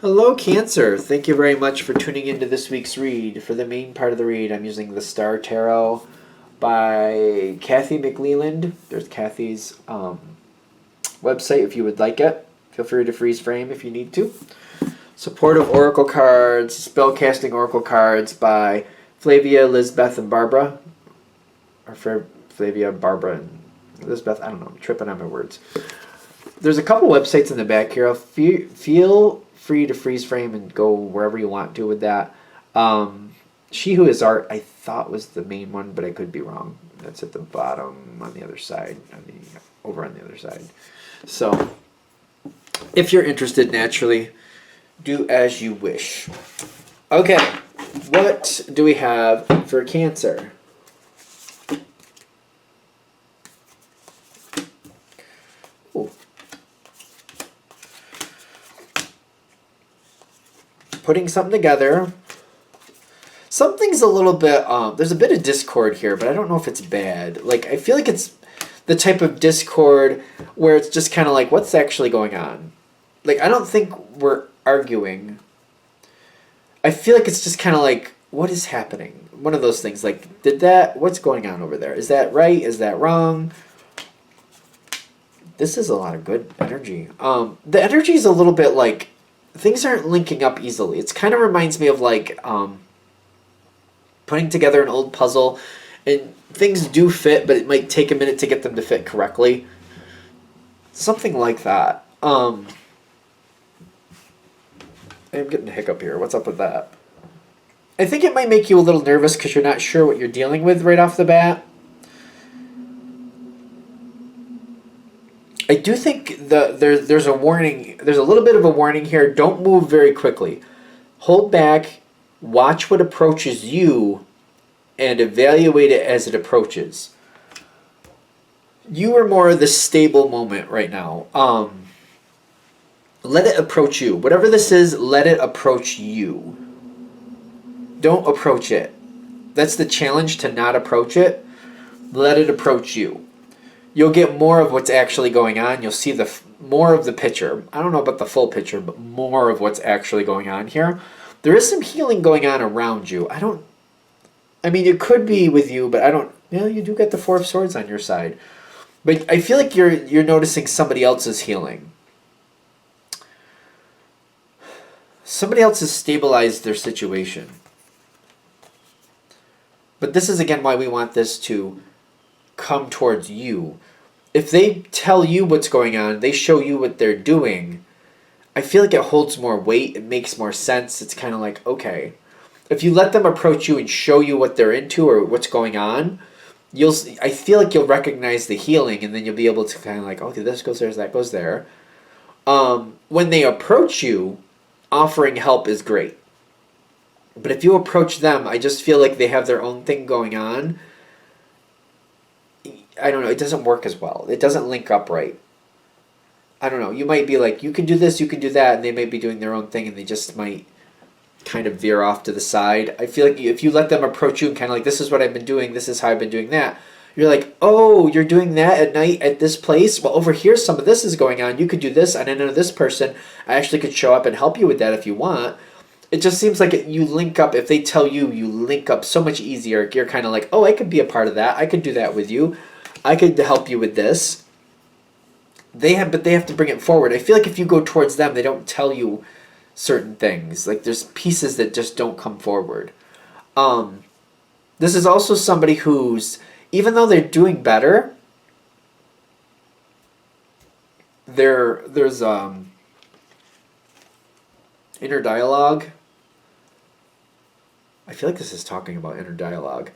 Hello, Cancer. Thank you very much for tuning into this week's read. For the main part of the read, I'm using the Star Tarot by Kathy McLeland. There's Kathy's website if you would like it. Feel free to freeze frame if you need to. Supportive Oracle cards, spellcasting Oracle cards by Flavia, Elizabeth, and Barbara. Or for Flavia, Barbara, and Elizabeth. I don't know. I'm tripping on my words. There's a couple websites in the back here. Feel free to freeze frame and go wherever you want to with that. She Who Is Art, I thought was the main one, but I could be wrong. That's at the bottom on the other side, over on the other side. So, if you're interested, naturally, do as you wish. Okay, what do we have for Cancer? Ooh. Putting something together. Something's a little bit, there's a bit of discord here, but I don't know if it's bad. Like, I feel like it's the type of discord where it's just kind of like, what's actually going on? Like, I don't think we're arguing. I feel like it's just kind of like, what is happening? One of those things, like, what's going on over there? Is that right? Is that wrong? This is a lot of good energy. The energy is a little bit like, things aren't linking up easily. It kind of reminds me of like, putting together an old puzzle, and things do fit, but it might take a minute to get them to fit correctly. Something like that. I'm getting a hiccup here. What's up with that? I think it might make you a little nervous because you're not sure what you're dealing with right off the bat. I do think there's a warning. There's a little bit of a warning here. Don't move very quickly. Hold back. Watch what approaches you and evaluate it as it approaches. You are more the stable moment right now. Let it approach you. Whatever this is, let it approach you. Don't approach it. That's the challenge, to not approach it. Let it approach you. You'll get more of what's actually going on. You'll see more of the picture. I don't know about the full picture, but more of what's actually going on here. There is some healing going on around you. I mean, it could be with you, but I don't. You do get the Four of Swords on your side, but I feel like you're noticing somebody else's healing. Somebody else has stabilized their situation. But this is again why we want this to come towards you. If they tell you what's going on, they show you what they're doing, I feel like it holds more weight. It makes more sense. It's kind of like, okay. If you let them approach you and show you what they're into or what's going on, I feel like you'll recognize the healing, and then you'll be able to kind of like, okay, this goes there, that goes there. When they approach you, offering help is great. But if you approach them, I just feel like they have their own thing going on. I don't know. It doesn't work as well. It doesn't link up right. I don't know. You might be like, you can do this, you can do that, and they might be doing their own thing, and they just might kind of veer off to the side. I feel like if you let them approach you and kind of like, this is what I've been doing, this is how I've been doing that, you're like, oh, you're doing that at night at this place? Well, over here, some of this is going on. You could do this, and I know this person. I actually could show up and help you with that if you want. It just seems like you link up. If they tell you, you link up so much easier. You're kind of like, oh, I could be a part of that. I could do that with you. I could help you with this. But they have to bring it forward. I feel like if you go towards them, they don't tell you certain things. Like, there's pieces that just don't come forward. This is also somebody who's, even though they're doing better, there's inner dialogue. I feel like this is talking about inner dialogue.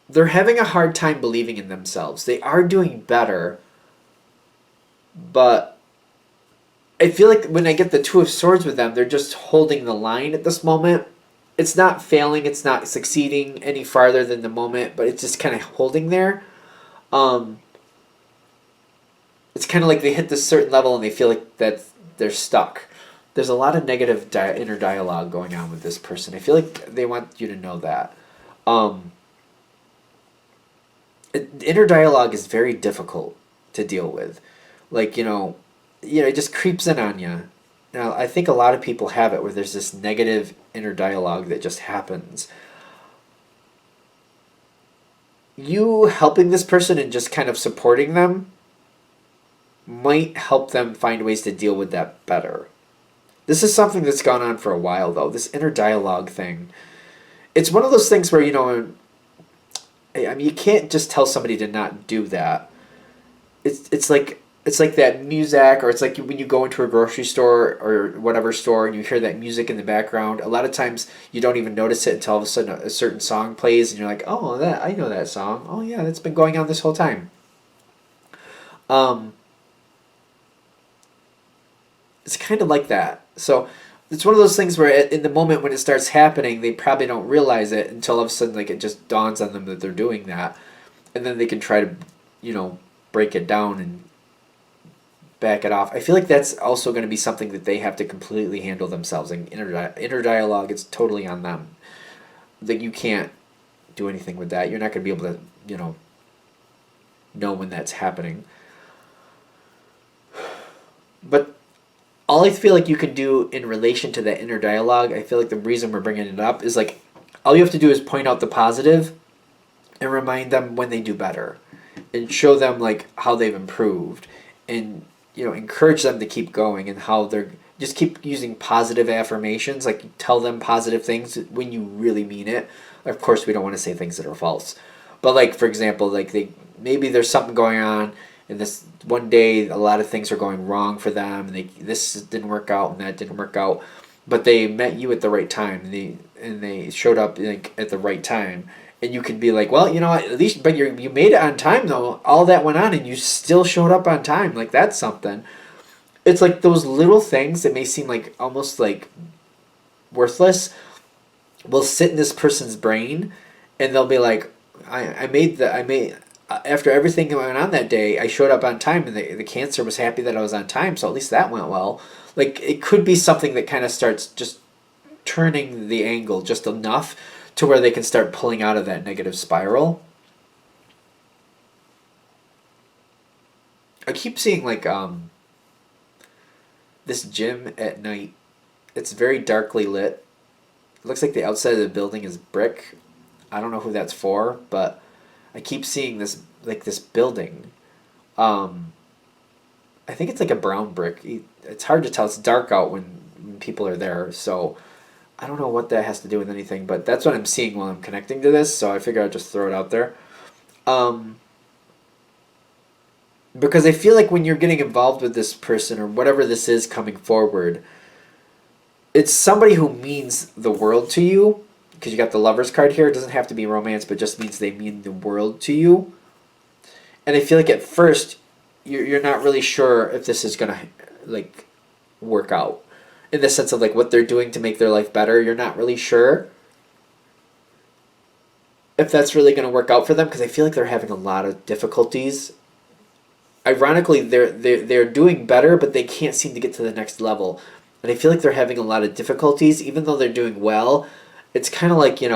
They're having a hard time believing in themselves. They are doing better, but I feel like when I get the Two of Swords with them, they're just holding the line at this moment. It's not failing, it's not succeeding any farther than the moment, but it's just kind of holding there. It's kind of like they hit this certain level and they feel like that they're stuck. There's a lot of negative inner dialogue going on with this person. I feel like they want you to know that. Inner dialogue is very difficult to deal with. Like, it just creeps in on you. Now, I think a lot of people have it where there's this negative inner dialogue that just happens. You helping this person and just kind of supporting them might help them find ways to deal with that better. This is something that's gone on for a while, though. This inner dialogue thing. It's one of those things where, I mean, you can't just tell somebody to not do that. It's like that music, or it's like when you go into a grocery store or whatever store and you hear that music in the background. A lot of times you don't even notice it until all of a sudden a certain song plays and you're like, oh, that I know that song. Oh yeah, that's been going on this whole time. Um, it's kind of like that. So it's one of those things where in the moment when it starts happening, they probably don't realize it until all of a sudden like it just dawns on them that they're doing that, and then they can try to, break it down and back it off. I feel like that's also going to be something that they have to completely handle themselves. And inner dialogue, it's totally on them. Like you can't do anything with that. You're not going to be able to, know when that's happening. But all I feel like you can do in relation to that inner dialogue, I feel like the reason we're bringing it up is like all you have to do is point out the positive and remind them when they do better and show them like how they've improved and encourage them to keep going and how they're just keep using positive affirmations, like tell them positive things when you really mean it. Of course we don't want to say things that are false, but like for example, like maybe there's something going on and this one day a lot of things are going wrong for them and this didn't work out and that didn't work out, but they met you at the right time and they showed up like at the right time, and you could be like, well, at least, but you made it on time though. All that went on, and you still showed up on time. Like that's something. It's like those little things that may seem like almost like worthless will sit in this person's brain, and they'll be like, I made after everything that went on that day, I showed up on time, and the cancer was happy that I was on time, so at least that went well. Like it could be something that kind of starts just turning the angle just enough to where they can start pulling out of that negative spiral. I keep seeing like this gym at night. It's very darkly lit. It looks like the outside of the building is brick. I don't know who that's for, but I keep seeing this building. I think it's like a brown brick. It's hard to tell. It's dark out when people are there, so I don't know what that has to do with anything, but that's what I'm seeing while I'm connecting to this, so I figure I'd just throw it out there. Um, because I feel like when you're getting involved with this person or whatever this is coming forward, it's somebody who means the world to you. Because you got the Lovers card here. It doesn't have to be romance, but just means they mean the world to you. And I feel like at first, you're not really sure if this is going to, like, work out. In the sense of, like, what they're doing to make their life better. You're not really sure if that's really going to work out for them. Because I feel like they're having a lot of difficulties. Ironically, they're doing better, but they can't seem to get to the next level. And I feel like they're having a lot of difficulties, even though they're doing well. It's kind of like, it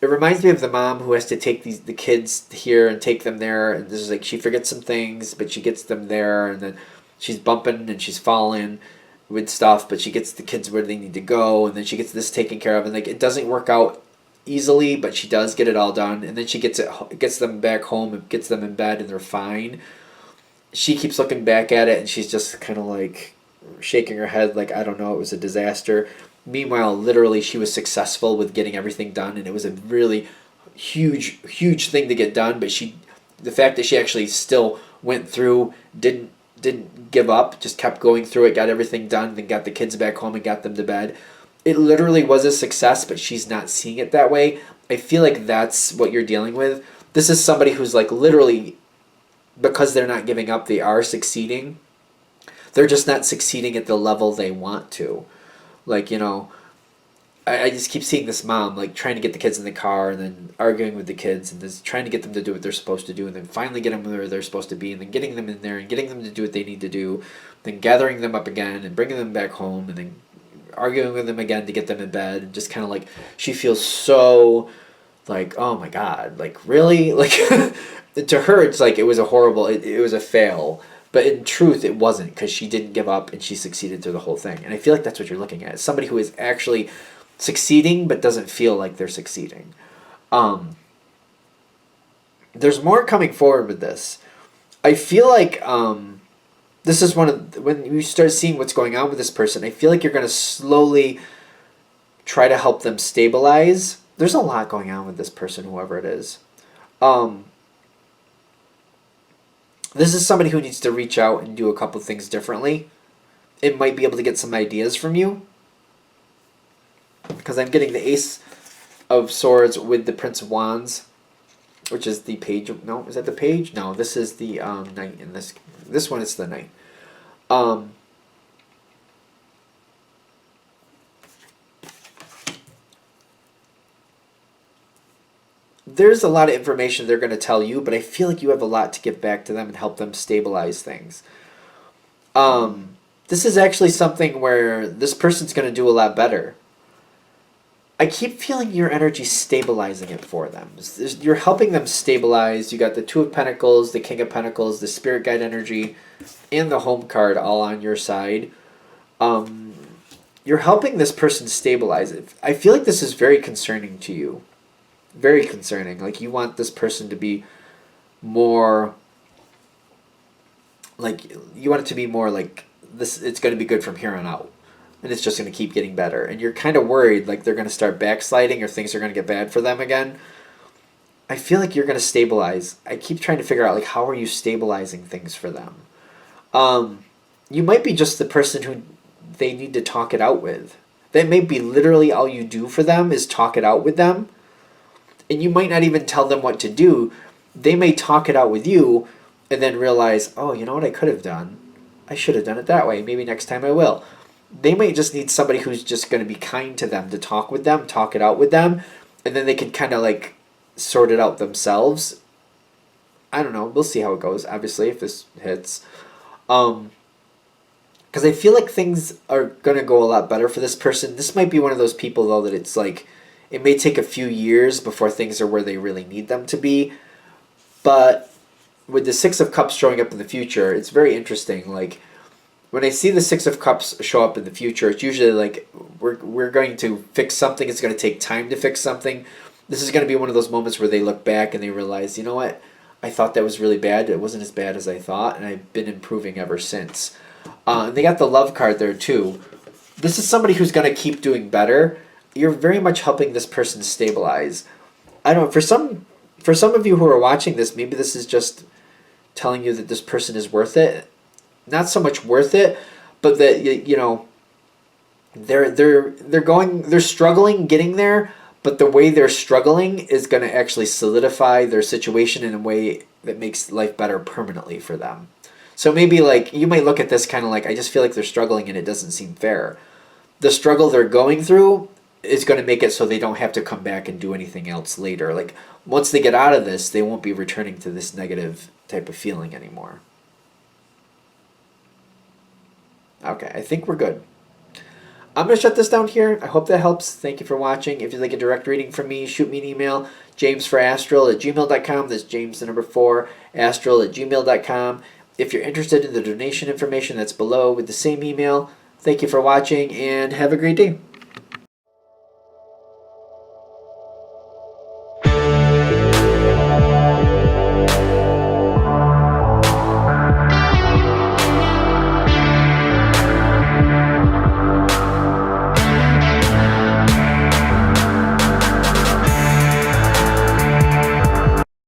reminds me of the mom who has to take the kids here and take them there, and this is like she forgets some things, but she gets them there, and then she's bumping and she's falling with stuff, but she gets the kids where they need to go, and then she gets this taken care of, and like it doesn't work out easily, but she does get it all done, and then she gets them back home and gets them in bed, and they're fine. She keeps looking back at it, and she's just kind of like shaking her head, like I don't know, it was a disaster. Meanwhile, literally, she was successful with getting everything done, and it was a really huge thing to get done. But the fact that she actually still went through, didn't give up, just kept going through it, got everything done, then got the kids back home and got them to bed. It literally was a success, but she's not seeing it that way. I feel like that's what you're dealing with. This is somebody who's like literally, because they're not giving up, they are succeeding. They're just not succeeding at the level they want to. Like, I just keep seeing this mom, like, trying to get the kids in the car and then arguing with the kids and just trying to get them to do what they're supposed to do and then finally get them where they're supposed to be and then getting them in there and getting them to do what they need to do, then gathering them up again and bringing them back home and then arguing with them again to get them in bed, and just kind of like, she feels so, like, oh my God, like, really? Like, to her, it's like, it was a fail. But in truth, it wasn't, because she didn't give up and she succeeded through the whole thing. And I feel like that's what you're looking at. Somebody who is actually succeeding but doesn't feel like they're succeeding. There's more coming forward with this. I feel like this is when you start seeing what's going on with this person, I feel like you're going to slowly try to help them stabilize. There's a lot going on with this person, whoever it is. This is somebody who needs to reach out and do a couple things differently. It might be able to get some ideas from you, because I'm getting the Ace of Swords with the Prince of Wands, which is the page. No, is that the page? No, this is the knight. In this one, it's the knight. There's a lot of information they're going to tell you, but I feel like you have a lot to give back to them and help them stabilize things. This is actually something where this person's going to do a lot better. I keep feeling your energy stabilizing it for them. You're helping them stabilize. You got the Two of Pentacles, the King of Pentacles, the Spirit Guide energy, and the Home card all on your side. You're helping this person stabilize it. I feel like this is very concerning to you. Very concerning. Like, you want this person to be more... Like, you want it to be more like, this. It's going to be good from here on out. And it's just going to keep getting better. And you're kind of worried, like, they're going to start backsliding or things are going to get bad for them again. I feel like you're going to stabilize. I keep trying to figure out, like, how are you stabilizing things for them? You might be just the person who they need to talk it out with. That may be literally all you do for them, is talk it out with them. And you might not even tell them what to do. They may talk it out with you and then realize, oh, you know what I could have done? I should have done it that way. Maybe next time I will. They might just need somebody who's just going to be kind to them, to talk with them, talk it out with them, and then they can kind of like sort it out themselves. I don't know. We'll see how it goes, obviously, if this hits. Because I feel like things are going to go a lot better for this person. This might be one of those people, though, that it's like, it may take a few years before things are where they really need them to be. But with the Six of Cups showing up in the future, it's very interesting. Like, when I see the Six of Cups show up in the future, it's usually like, we're going to fix something. It's going to take time to fix something. This is going to be one of those moments where they look back and they realize, you know what? I thought that was really bad. It wasn't as bad as I thought, and I've been improving ever since. And they got the Love card there, too. This is somebody who's going to keep doing better. You're very much helping this person stabilize. I don't know, for some of you who are watching this, maybe this is just telling you that this person is worth it. Not so much worth it, but that, you know, they're struggling getting there, but the way they're struggling is going to actually solidify their situation in a way that makes life better permanently for them. So maybe, like, you might look at this kind of like, I just feel like they're struggling and it doesn't seem fair. The struggle they're going through is going to make it so they don't have to come back and do anything else later. Like, once they get out of this, they won't be returning to this negative type of feeling anymore. Okay, I think we're good. I'm going to shut this down here. I hope that helps. Thank you for watching. If you'd like a direct reading from me, shoot me an email, jamesforastral@gmail.com. That's James, the number 4, astral@gmail.com. If you're interested in the donation information, that's below with the same email. Thank you for watching, and have a great day.